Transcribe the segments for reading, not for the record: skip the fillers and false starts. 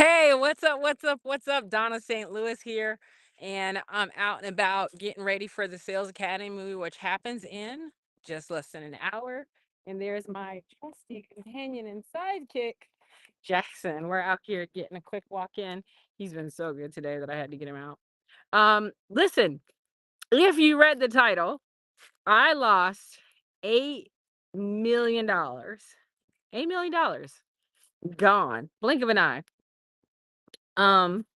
Hey, what's up? What's up? What's up? Donna St. Louis here. And I'm out and about getting ready for the Sales Academy, which happens in just less than an hour. And there's my trusty companion and sidekick, Jackson. We're out here getting a quick walk in. He's been so good today that I had to get him out. Listen, if you read the title, I lost $8 million. $8 million gone. Blink of an eye. Um,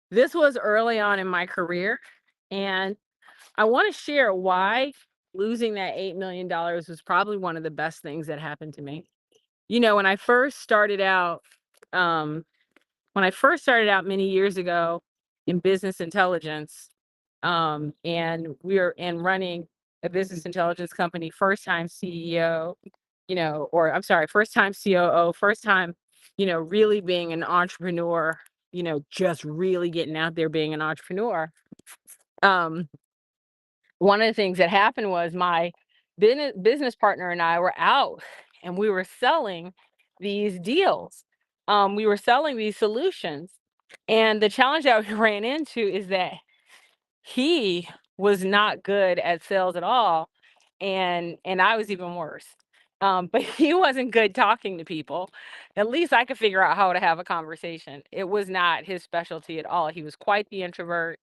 This was early on in my career, and I want to share why losing that $8 million was probably one of the best things that happened to me. When I first started out, um, many years ago in business intelligence, and we were in running a business intelligence company, first time CEO, or I'm sorry, first time COO, first time, really being an entrepreneur, just really getting out there being an entrepreneur. um, One of the things that happened was my business partner and I were out and we were selling these deals. We were selling these solutions. And the challenge that we ran into is that he was not good at sales at all, and I was even worse. But he wasn't good talking to people. At least I could figure out how to have a conversation. It was not his specialty at all. He was quite the introvert,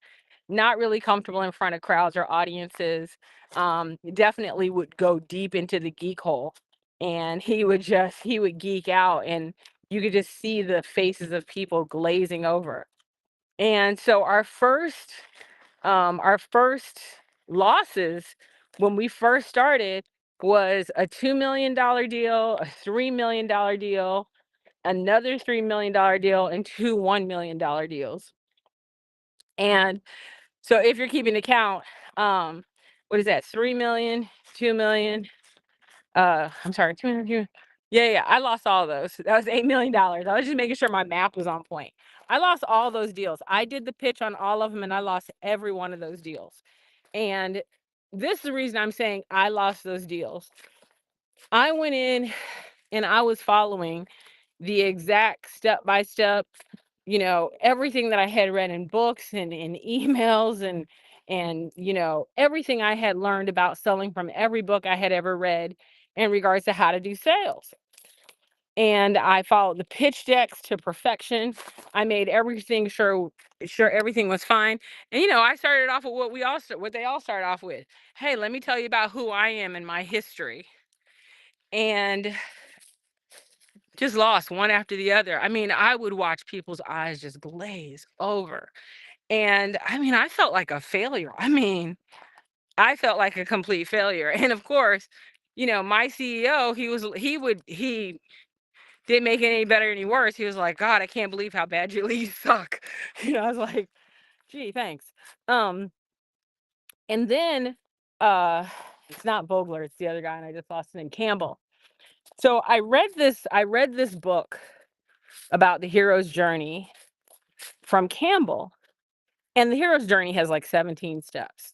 not really comfortable in front of crowds or audiences. Definitely would go deep into the geek hole, and he would geek out, and you could just see the faces of people glazing over. And so our first losses when we first started was a $2 million deal, a $3 million deal, another $3 million deal, and two $1 million deals. And so if you're keeping account, what is that? 3 million, 2 million, I'm sorry, 2 million. Yeah, yeah, I lost all those. That was $8 million. I was just making sure my math was on point. I lost all those deals. I did the pitch on all of them and I lost every one of those deals. And this is the reason I'm saying I lost those deals. I went in and I was following the exact step by step, everything that I had read in books and in emails, and everything I had learned about selling from every book I had ever read in regards to how to do sales. And I followed the pitch decks to perfection. I made everything sure everything was fine. And I started off with what they all start off with. Hey, let me tell you about who I am and my history. And just lost one after the other. I mean, I would watch people's eyes just glaze over. And I mean, I felt like a failure. I mean, I felt like a complete failure. And of course, my CEO, he didn't make it any better any worse. He was like, God, I can't believe how bad your leads suck. I was like, gee, thanks. Um, and then uh it's not Vogler, it's the other guy, and I just lost his name, Campbell. So I read this book about the hero's journey from Campbell. And the hero's journey has like 17 steps.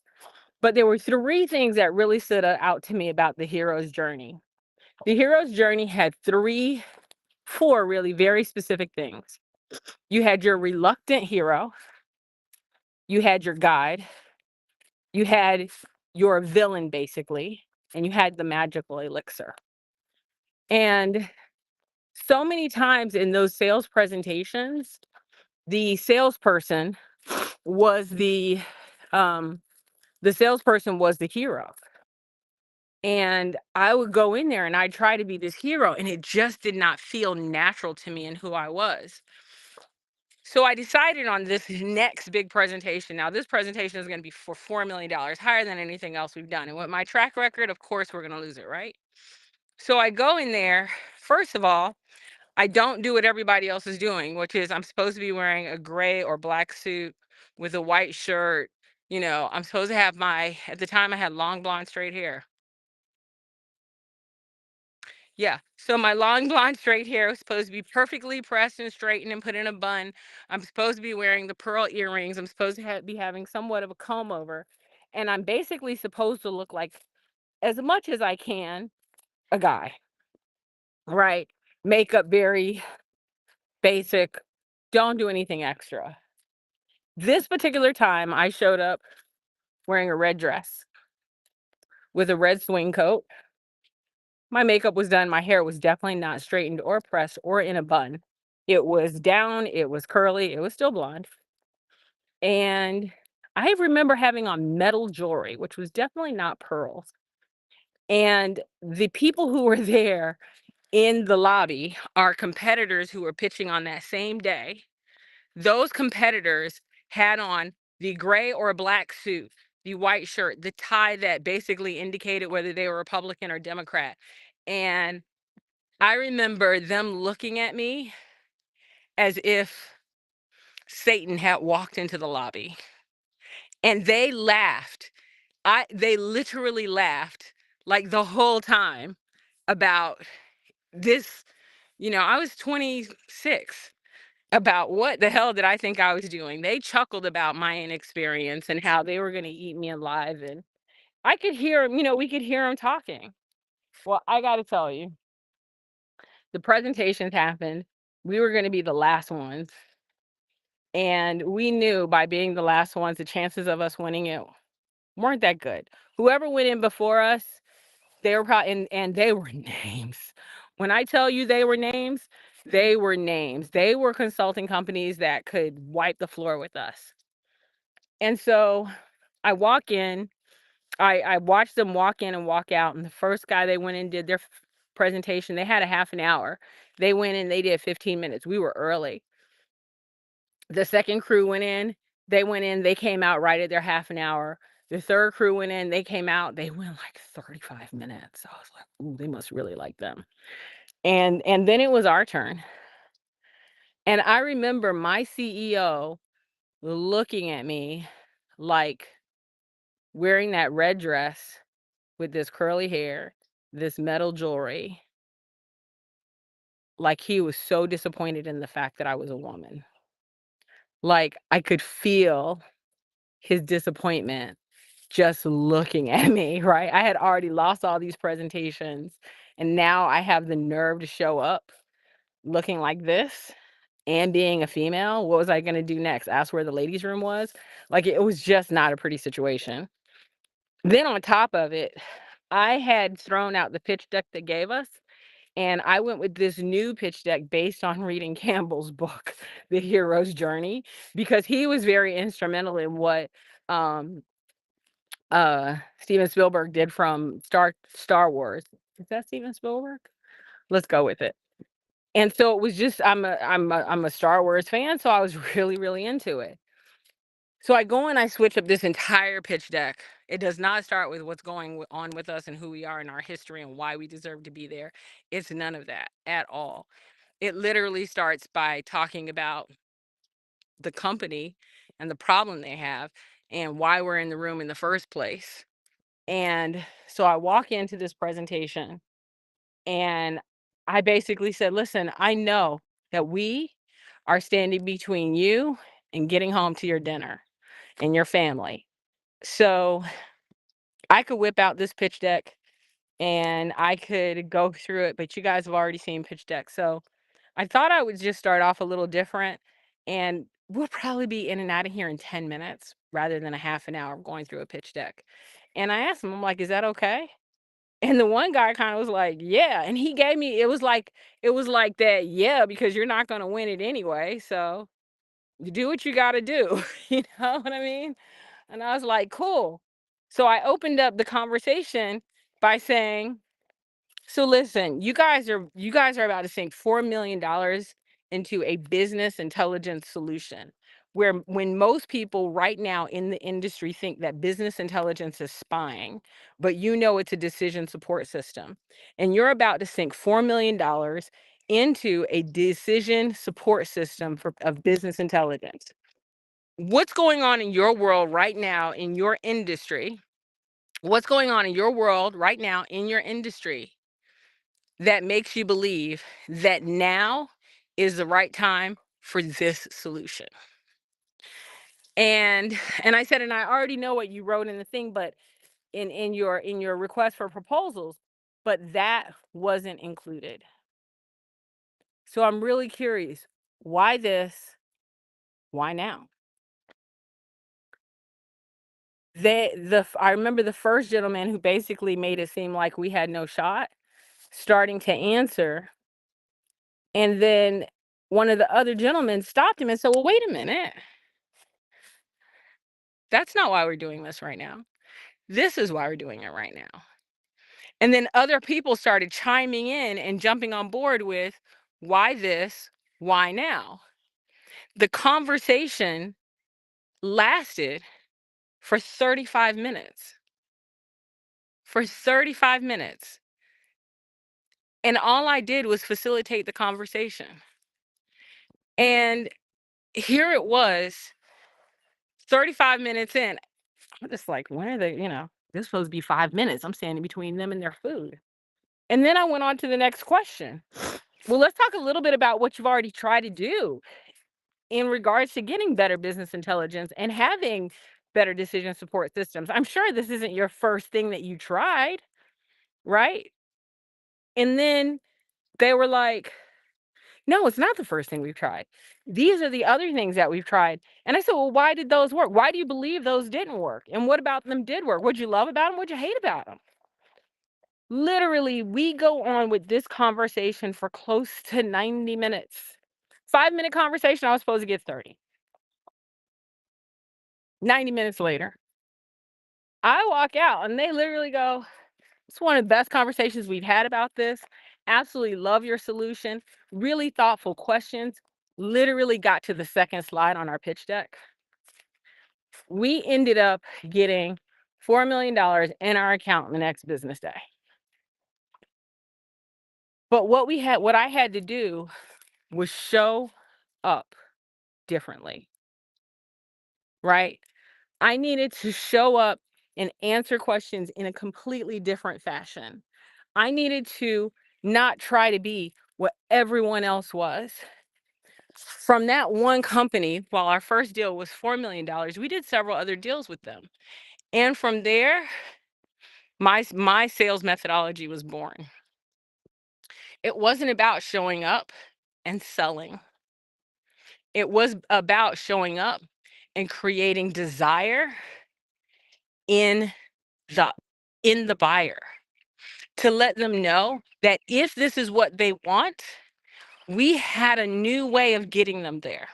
But there were three things that really stood out to me about the hero's journey. The hero's journey had four really very specific things. You had your reluctant hero, you had your guide, you had your villain, basically, and you had the magical elixir. And so many times in those sales presentations, the salesperson was um, the salesperson was the hero. And I would go in there and I'd try to be this hero, and it just did not feel natural to me and who I was. So I decided on this next big presentation. Now, this presentation is going to be for $4 million, higher than anything else we've done. And with my track record, of course, we're going to lose it, right? So I go in there. First of all, I don't do what everybody else is doing, which is I'm supposed to be wearing a gray or black suit with a white shirt. I'm supposed to have at the time I had long blonde straight hair. Yeah. So my long blonde straight hair was supposed to be perfectly pressed and straightened and put in a bun. I'm supposed to be wearing the pearl earrings. I'm supposed to be having somewhat of a comb over. And I'm basically supposed to look like, as much as I can, a guy, right? Makeup very basic, don't do anything extra. This particular time, I showed up wearing a red dress with a red swing coat. My makeup was done. My hair was definitely not straightened or pressed or in a bun. It was down, it was curly, it was still blonde. And I remember having on metal jewelry, which was definitely not pearls. And the people who were there in the lobby are competitors who were pitching on that same day. Those competitors had on the gray or black suit, the white shirt, the tie that basically indicated whether they were Republican or Democrat. And I remember them looking at me as if Satan had walked into the lobby. And they laughed. They literally laughed like the whole time about this. I was 26. About what the hell did I think I was doing? They chuckled about my inexperience and how they were going to eat me alive. And I could hear 'em, we could hear them talking. Well, I got to tell you, the presentations happened. We were going to be the last ones. And we knew by being the last ones, the chances of us winning it weren't that good. Whoever went in before us, they were probably, and they were names. When I tell you they were names, they were names. They were consulting companies that could wipe the floor with us. And so I walk in, I watched them walk in and walk out. And the first guy they went in did their presentation. They had a half an hour. They went in, they did 15 minutes. We were early. The second crew went in, they came out right at their half an hour. The third crew went in, they came out, they went like 35 minutes. I was like, "Ooh, they must really like them." And then it was our turn. And I remember my CEO looking at me like wearing that red dress with this curly hair, this metal jewelry, like he was so disappointed in the fact that I was a woman. Like I could feel his disappointment just looking at me, right? I had already lost all these presentations, and now I have the nerve to show up looking like this and being a female. What was I gonna do next? Ask where the ladies' room was? Like, it was just not a pretty situation. Then on top of it, I had thrown out the pitch deck they gave us, and I went with this new pitch deck based on reading Campbell's book, The Hero's Journey, because he was very instrumental in what, um, Steven Spielberg did from Star Wars. Is that Steven Spielberg? Let's go with it. And so it was just I'm a Star Wars fan, so I was really, really into it. So I go and I switch up this entire pitch deck. It does not start with what's going on with us and who we are and our history and why we deserve to be there. It's none of that at all. It literally starts by talking about the company and the problem they have and why we're in the room in the first place. And so I walk into this presentation and I basically said, listen, I know that we are standing between you and getting home to your dinner and your family. So I could whip out this pitch deck and I could go through it, but you guys have already seen pitch deck. So I thought I would just start off a little different and we'll probably be in and out of here in 10 minutes rather than a half an hour of going through a pitch deck. And I asked him, I'm like, is that okay? And the one guy kinda was like, "Yeah," and he gave me it was like that, "Yeah, because you're not gonna win it anyway, so you do what you gotta do." You know what I mean? And I was like, "Cool." So I opened up the conversation by saying, so listen, you guys are about to sink $4 million into a business intelligence solution where when most people right now in the industry think that business intelligence is spying, but it's a decision support system. And you're about to sink $4 million into a decision support system of business intelligence. What's going on in your world right now in your industry? What's going on in your world right now in your industry that makes you believe that now is the right time for this solution? And I said, and I already know what you wrote in the thing, but in your request for proposals, but that wasn't included. So I'm really curious, why this? Why now? I remember the first gentleman who basically made it seem like we had no shot starting to answer, and then one of the other gentlemen stopped him and said, "Well, wait a minute. That's not why we're doing this right now. This is why we're doing it right now." And then other people started chiming in and jumping on board with, "Why this? Why now?" The conversation lasted for 35 minutes. For 35 minutes. And all I did was facilitate the conversation. And here it was, 35 minutes in. I'm just like, when are they, this is supposed to be 5 minutes. I'm standing between them and their food. And then I went on to the next question. Well, let's talk a little bit about what you've already tried to do in regards to getting better business intelligence and having better decision support systems. I'm sure this isn't your first thing that you tried, right? And then they were like, "No, it's not the first thing we've tried. These are the other things that we've tried." And I said, "Well, why did those work? Why do you believe those didn't work? And what about them did work? What'd you love about them? What'd you hate about them?" Literally, we go on with this conversation for close to 90 minutes. 5-minute conversation, I was supposed to get 30. 90 minutes later, I walk out and they literally go, "It's one of the best conversations we've had about this. Absolutely love your solution. Really thoughtful questions." Literally got to the second slide on our pitch deck. We ended up getting $4 million in our account the next business day. But what I had to do was show up differently, right? I needed to show up and answer questions in a completely different fashion. I needed to not try to be what everyone else was. From that one company, while our first deal was $4 million, we did several other deals with them. And from there, my sales methodology was born. It wasn't about showing up and selling. It was about showing up and creating desire in the buyer, to let them know that if this is what they want, we had a new way of getting them there.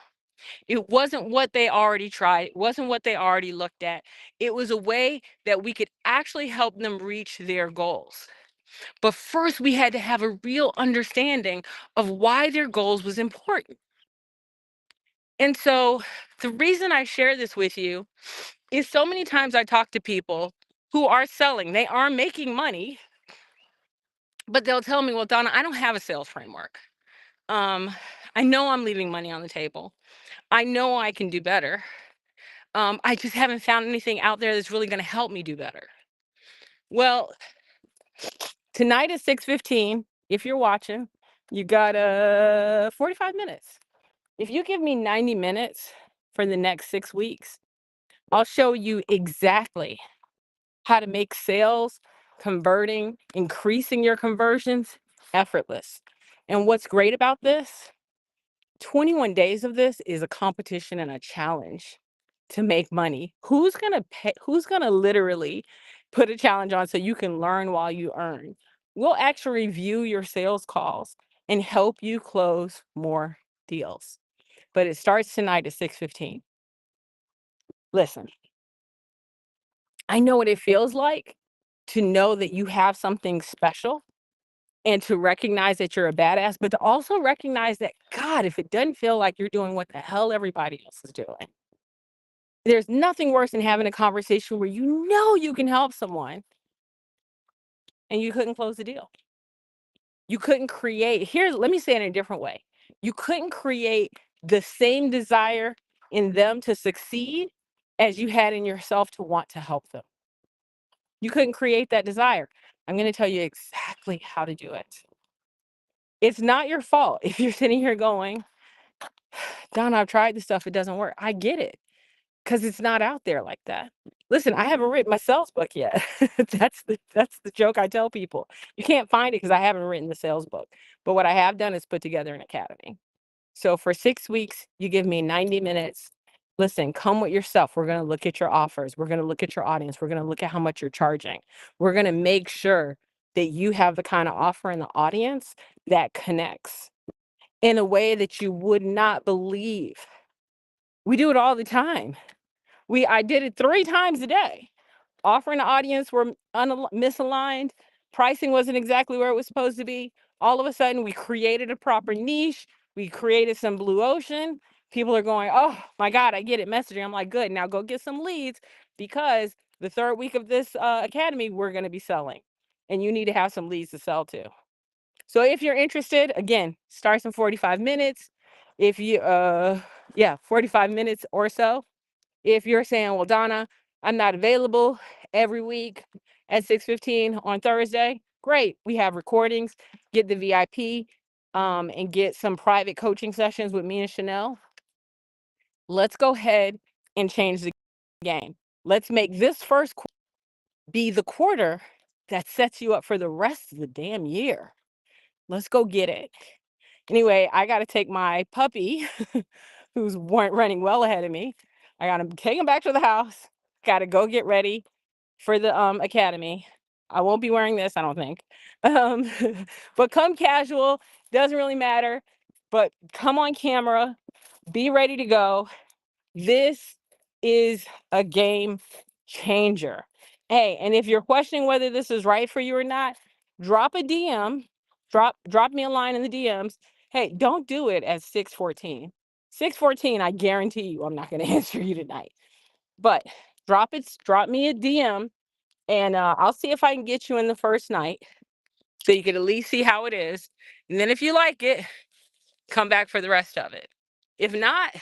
It wasn't what they already tried, it wasn't what they already looked at. It was a way that we could actually help them reach their goals. But first, we had to have a real understanding of why their goals was important. And so the reason I share this with you is so many times I talk to people who are selling, they are making money, but they'll tell me, "Well, Donna, I don't have a sales framework. Um, I know I'm leaving money on the table. I know I can do better. I just haven't found anything out there that's really going to help me do better." Well, tonight at 6:15, if you're watching, you got 45 minutes. If you give me 90 minutes for the next 6 weeks, I'll show you exactly how to make sales, converting, increasing your conversions effortless. And what's great about this, 21 days of this is a competition and a challenge to make money. Who's going to literally put a challenge on so you can learn while you earn? We'll actually review your sales calls and help you close more deals. But it starts tonight at 6:15. Listen, I know what it feels like to know that you have something special and to recognize that you're a badass, but to also recognize that, God, if it doesn't feel like you're doing what the hell everybody else is doing, there's nothing worse than having a conversation where you know you can help someone and you couldn't close the deal. You couldn't create, here, let me say it in a different way. You couldn't create the same desire in them to succeed as you had in yourself to want to help them. You couldn't create that desire. I'm going to tell you exactly how to do it. It's not your fault if you're sitting here going, "Donna, I've tried this stuff, it doesn't work." I get it, because it's not out there like that. Listen, I haven't written my sales book yet. That's the joke I tell people. You can't find it because I haven't written the sales book. But what I have done is put together an academy. So for 6 weeks, you give me 90 minutes. Listen, come with yourself. We're going to look at your offers. We're going to look at your audience. We're going to look at how much you're charging. We're going to make sure that you have the kind of offer in the audience that connects in a way that you would not believe. We do it all the time. I did it 3 times a day. Offering the audience were misaligned. Pricing wasn't exactly where it was supposed to be. All of a sudden, we created a proper niche. We created some blue ocean. People are going, oh my God, I get it. Messaging. I'm like, good. Now go get some leads, because the 3rd week of this academy, we're going to be selling. And you need to have some leads to sell to. So if you're interested, again, starts in 45 minutes. If you, 45 minutes or so. If you're saying, well, Donna, I'm not available every week at 6:15 on Thursday, great. We have recordings. Get the VIP, and get some private coaching sessions with me and Chanel. Let's go ahead and change the game. Let's make this first be the quarter that sets you up for the rest of the damn year. Let's go get it. Anyway, I got to take my puppy, who's running well ahead of me. I got to take him back to the house. Got to go get ready for the academy. I won't be wearing this, I don't think. Um, but come casual, doesn't really matter. But come on camera, be ready to go. This is a game changer. Hey, and if you're questioning whether this is right for you or not, drop a DM, drop me a line in the DMs. Hey, don't do it at 6:14. 6:14, I guarantee you I'm not going to answer you tonight. But drop me a DM, and I'll see if I can get you in the first night so you can at least see how it is. And then if you like it, come back for the rest of it. If not,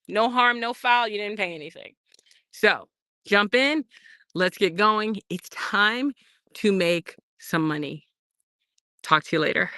no harm, no foul. You didn't pay anything. So jump in. Let's get going. It's time to make some money. Talk to you later.